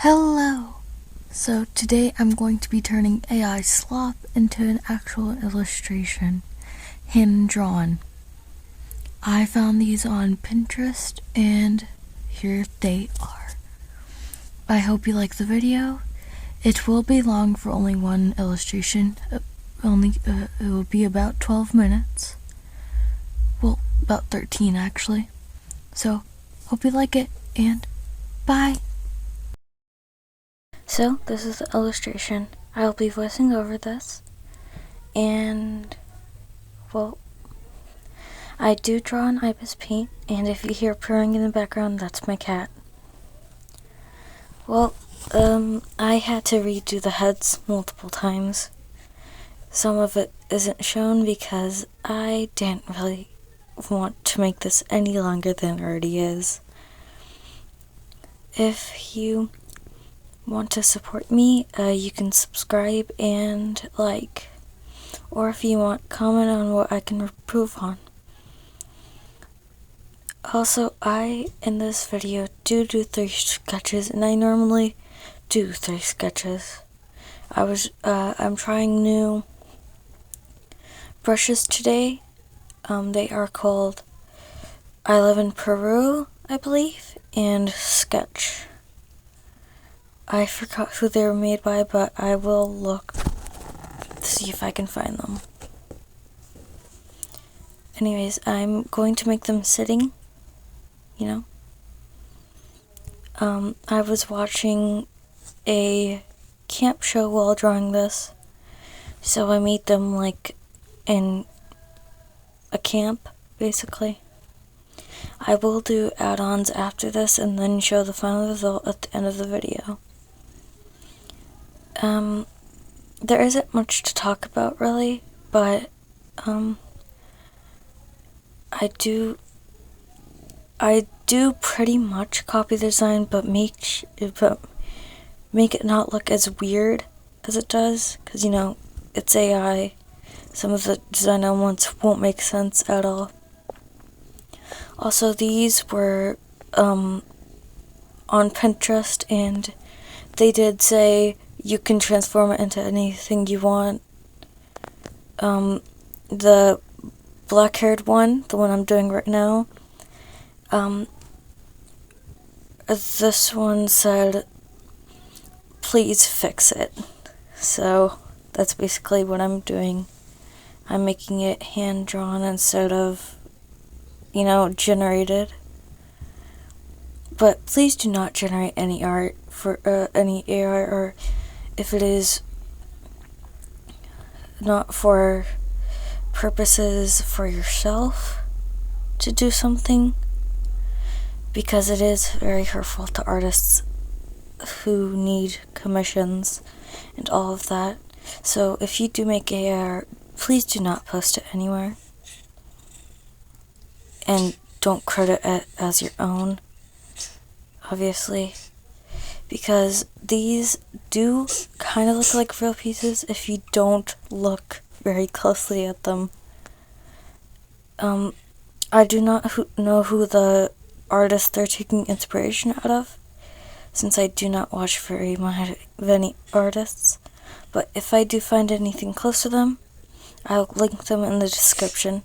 Hello! So today I'm going to be turning AI Slop into an actual illustration, hand-drawn. I found these on Pinterest and here they are. I hope you like the video. It will be long for only one illustration. It will be about 12 minutes. Well, about 13 actually. So, hope you like it and bye! So, this is the illustration. I'll be voicing over this. And, well, I do draw in ibis paint, and if you hear purring in the background, that's my cat. Well, I had to redo the heads multiple times. Some of it isn't shown because I didn't really want to make this any longer than it already is. If you want to support me, you can subscribe and like, or if you want, comment on what I can improve on. Also, in this video, do 3 sketches, and I normally do 3 sketches. I'm trying new brushes today. They are called I Live in Peru, I believe, and Sketch. I forgot who they were made by, but I will look to see if I can find them. Anyways, I'm going to make them sitting, I was watching a camp show while drawing this, so I made them like in a camp, basically. I will do add-ons after this and then show the final result at the end of the video. There isn't much to talk about really, but I do pretty much copy the design, but make it not look as weird as it does, because it's AI. Some of the design elements won't make sense at all. Also, these were on Pinterest, and they did say you can transform it into anything you want. The black-haired one, the one I'm doing right now, this one said, please fix it. So that's basically what I'm doing. I'm making it hand-drawn instead of, generated. But please do not generate any art for any AI, or if it is not for purposes for yourself to do something, because it is very hurtful to artists who need commissions and all of that. So if you do make AI art, please do not post it anywhere, and don't credit it as your own, obviously, because these do kind of look like real pieces if you don't look very closely at them. I do not know who the artists they're taking inspiration out of, since I do not watch very many artists, but if I do find anything close to them, I'll link them in the description.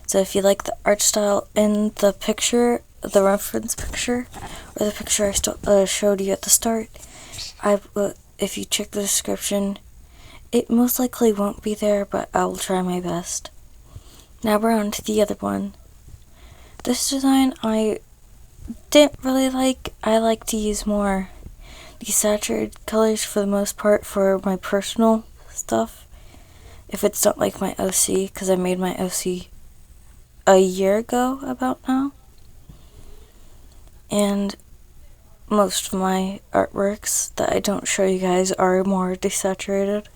So if you like the art style in the picture, the reference picture, or the picture I showed you at the start, if you check the description, it most likely won't be there, but I will try my best. Now we're on to the other one. This design I didn't really like. I like to use more desaturated colors for the most part for my personal stuff, if it's not like my OC, because I made my OC a year ago about now, and most of my artworks that I don't show you guys are more desaturated.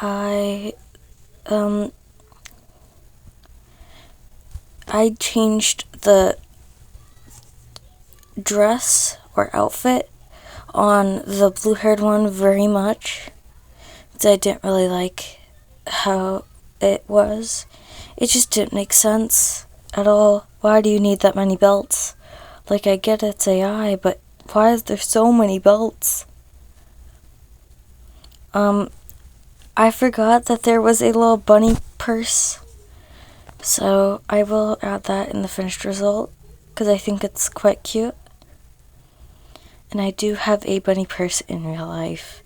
I changed the dress or outfit on the blue-haired one very much, because I didn't really like how it was. It just didn't make sense at all. Why do you need that many belts? Like, I get it's AI, but why is there so many belts? I forgot that there was a little bunny purse, so I will add that in the finished result, because I think it's quite cute. And I do have a bunny purse in real life.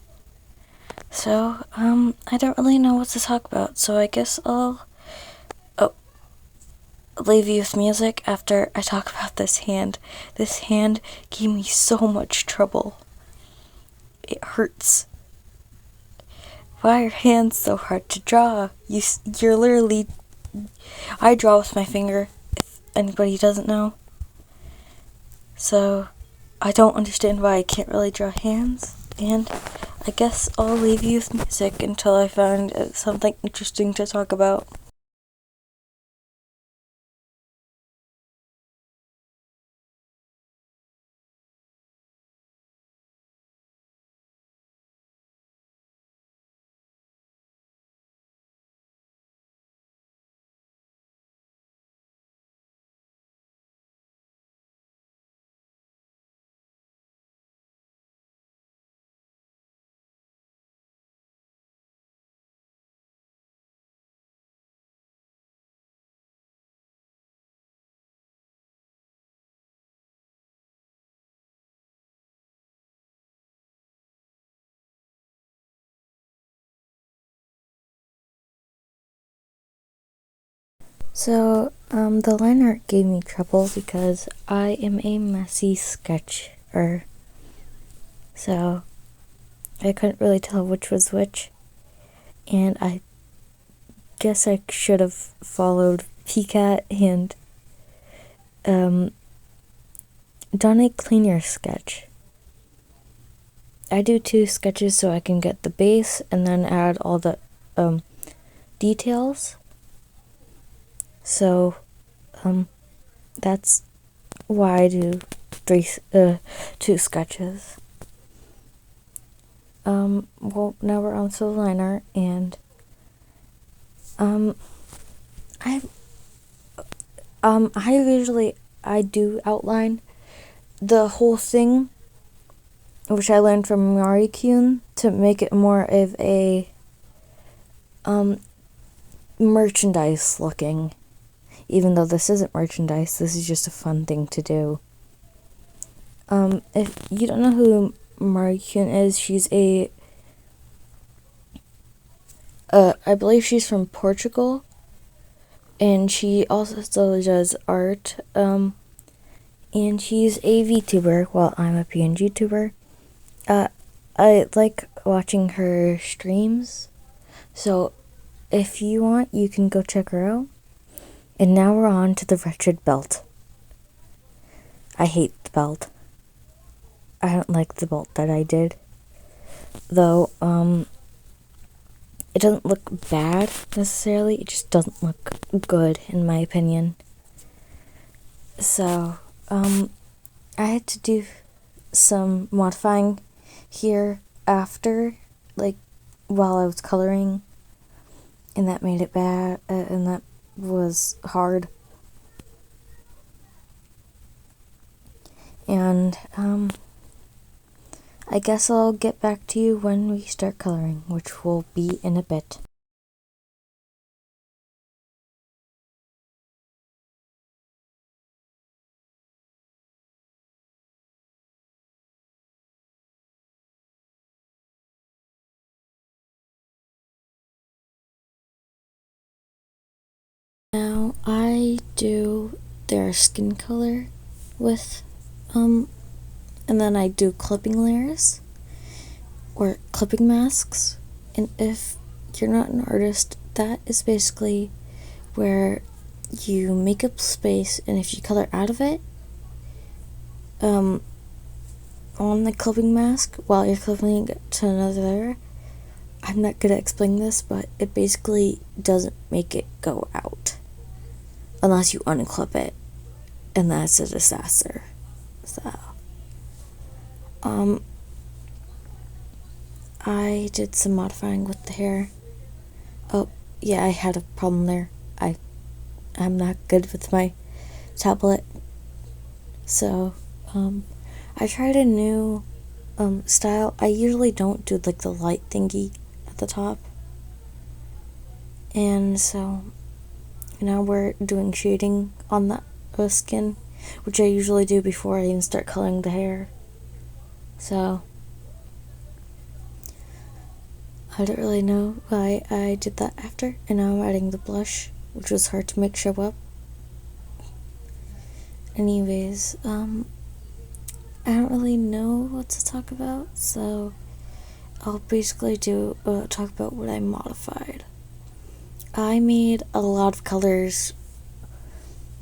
So, I don't really know what to talk about, so I guess I'll leave you with music after I talk about this hand. This hand gave me so much trouble. It hurts. Why are your hands so hard to draw? You're literally... I draw with my finger, if anybody doesn't know. So, I don't understand why I can't really draw hands. And I guess I'll leave you with music until I find something interesting to talk about. So, the line art gave me trouble because I am a messy sketcher. So, I couldn't really tell which was which. And I guess I should have followed PCAT and, done a cleaner sketch. I do 2 sketches so I can get the base and then add all the, details. So, that's why I do 2 sketches. Well, now we're on to the line art, and, I do outline the whole thing, which I learned from Mari-kun, to make it more of a, merchandise looking. Even though this isn't merchandise, this is just a fun thing to do. If you don't know who Mari-kun is, she's I believe she's from Portugal, and she also does art, and she's a VTuber, while I'm a PNG tuber. I like watching her streams, so if you want, you can go check her out. And now we're on to the wretched belt. I hate the belt. I don't like the belt that I did. Though, it doesn't look bad, necessarily. It just doesn't look good, in my opinion. So, I had to do some modifying here after, like, while I was coloring. And that made it bad, and that was hard. And, I guess I'll get back to you when we start coloring, which will be in a bit. Now I do their skin color with, and then I do clipping layers or clipping masks. And if you're not an artist, that is basically where you make up space, and if you color out of it, on the clipping mask while you're clipping it to another layer, I'm not gonna explain this, but it basically doesn't make it go out unless you unclip it, and that's a disaster. So, I did some modifying with the hair. Oh, yeah, I had a problem there. I'm not good with my tablet. So, I tried a new style. I usually don't do like the light thingy at the top. And so now we're doing shading on the skin, which I usually do before I even start coloring the hair. So I don't really know why I did that after, and now I'm adding the blush, which was hard to make show up. Anyways, I don't really know what to talk about, so I'll basically talk about what I modified. I made a lot of colors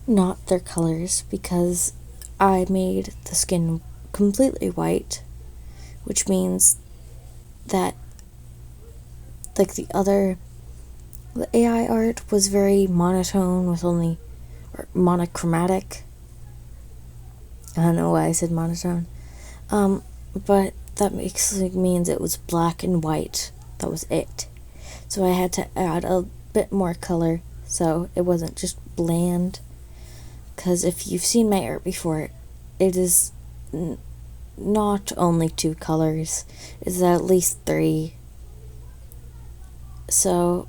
not their colors because I made the skin completely white, which means that like the AI art was very monotone with only, or monochromatic. I don't know why I said monotone. But that means it was black and white. That was it. So I had to add a bit more color so it wasn't just bland. Because if you've seen my art before, it is not only 2 colors, it's at least 3. So,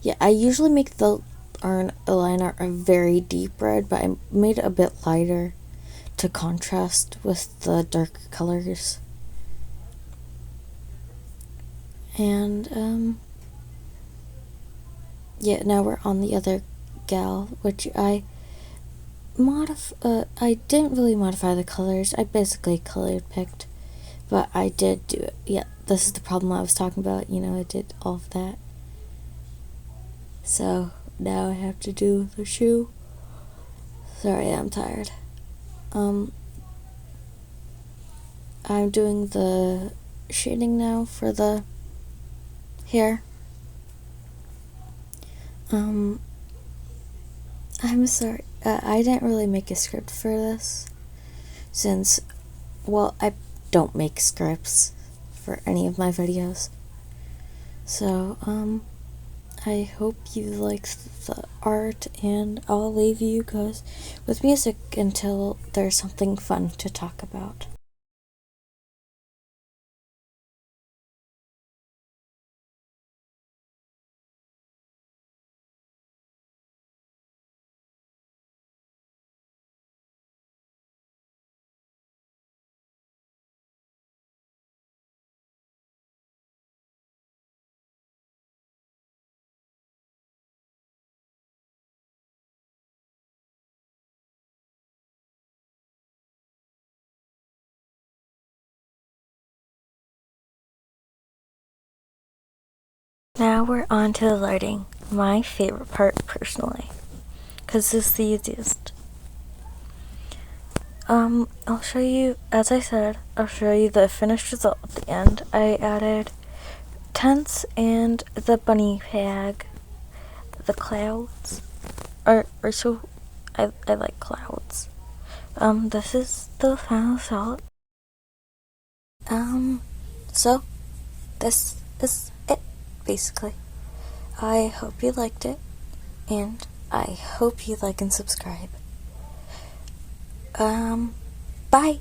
yeah, I usually make the line art a very deep red, but I made it a bit lighter to contrast with the darker colors. And, yeah, now we're on the other gal, which I didn't really modify the colors. I basically color picked, but I did do it. Yeah, this is the problem I was talking about. I did all of that. So now I have to do the shoe. Sorry, I'm tired. I'm doing the shading now for the hair. I'm sorry. I didn't really make a script for this since, well, I don't make scripts for any of my videos. So, I hope you liked the art, and I'll leave you guys with music until there's something fun to talk about. Now we're on to the lighting, my favorite part personally, because this is the easiest. I'll show you, as I said, I'll show you the finished result at the end. I added tents and the bunny tag, the clouds, are so, I like clouds. This is the final result. So, this is it, basically. I hope you liked it, and I hope you like and subscribe. Bye!